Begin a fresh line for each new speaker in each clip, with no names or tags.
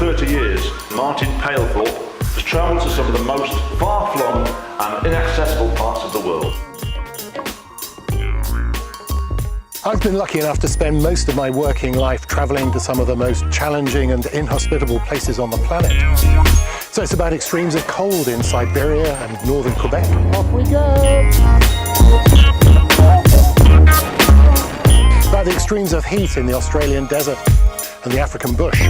30 years, Martin Palethorpe has travelled to some of the most far-flung and inaccessible parts of the world.
I've been lucky enough to spend most of my working life travelling to some of the most challenging and inhospitable places on the planet. So it's about extremes of cold in Siberia and northern Quebec. Off we go! About the extremes of heat in the Australian desert and the African bush.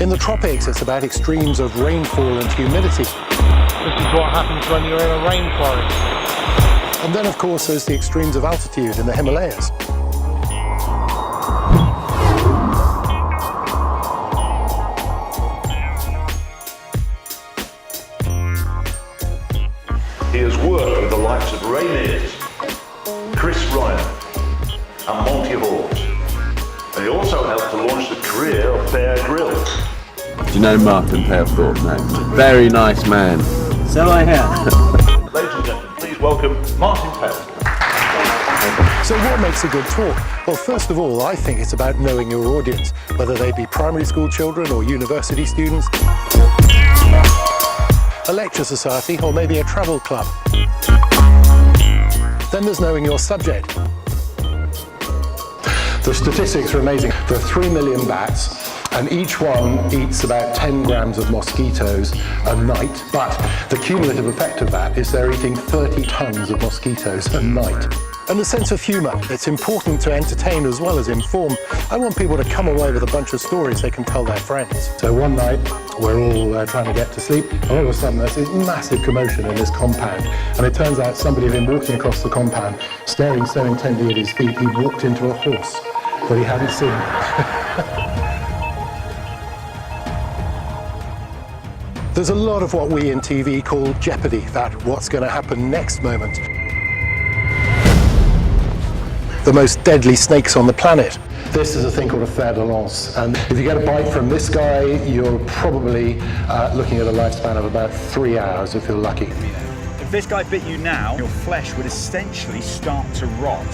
In the tropics, it's about extremes of rainfall and humidity.
This is what happens when you're in a rainforest.
And then, of course, there's the extremes of altitude in the Himalayas.
He has worked with the likes of Ray Mears, Chris Ryan and Monty Hawks. And he also helped to launch the career of Bear Grylls.
Do you know Martin Palethorpe? No. Very nice man.
So I have.
Ladies and gentlemen, please welcome Martin Palethorpe.
So what makes a good talk? Well, first of all, I think it's about knowing your audience, whether they be primary school children or university students, a lecture society, or maybe a travel club. Then there's knowing your subject. The statistics are amazing. There are 3 million bats, and each one eats about 10 grams of mosquitoes a night. But the cumulative effect of that is they're eating 30 tons of mosquitoes a night. And the sense of humour. It's important to entertain as well as inform. I want people to come away with a bunch of stories they can tell their friends. So one night, we're all trying to get to sleep, and all of a sudden there's this massive commotion in this compound. And it turns out somebody had been walking across the compound, staring so intently at his feet, he walked into a horse that he hadn't seen. There's a lot of what we in TV call jeopardy, that what's going to happen next moment. The most deadly snakes on the planet. This is a thing called a fer de lance, and if you get a bite from this guy, you're probably looking at a lifespan of about 3 hours if you're lucky.
If this guy bit you now, your flesh would essentially start to rot.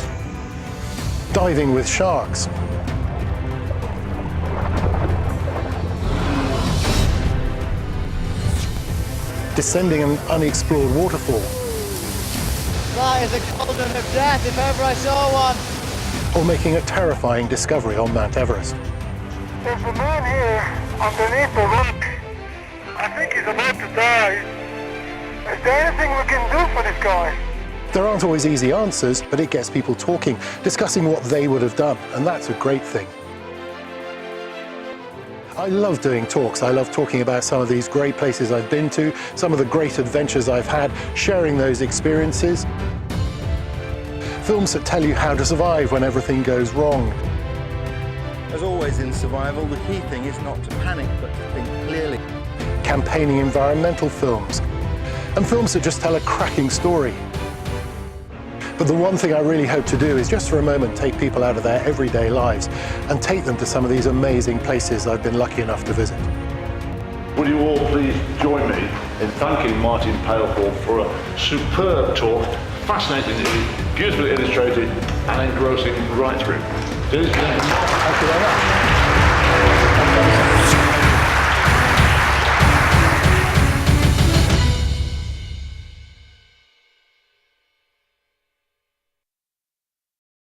Diving with sharks. Descending an unexplored waterfall.
That is a cauldron of death if ever I saw one.
Or making a terrifying discovery on Mount Everest.
There's a man here underneath the rock. I think he's about to die. Is there anything we can do for this guy?
There aren't always easy answers, but it gets people talking, discussing what they would have done, and that's a great thing. I love doing talks. I love talking about some of these great places I've been to, some of the great adventures I've had, sharing those experiences. Films that tell you how to survive when everything goes wrong.
As always in survival, the key thing is not to panic, but to think clearly.
Campaigning environmental films, and films that just tell a cracking story. But the one thing I really hope to do is just for a moment take people out of their everyday lives and take them to some of these amazing places I've been lucky enough to visit.
Would you all please join me in thanking Martin Palethorpe for a superb talk, fascinatingly, beautifully illustrated and engrossing right through.
Thank you very much.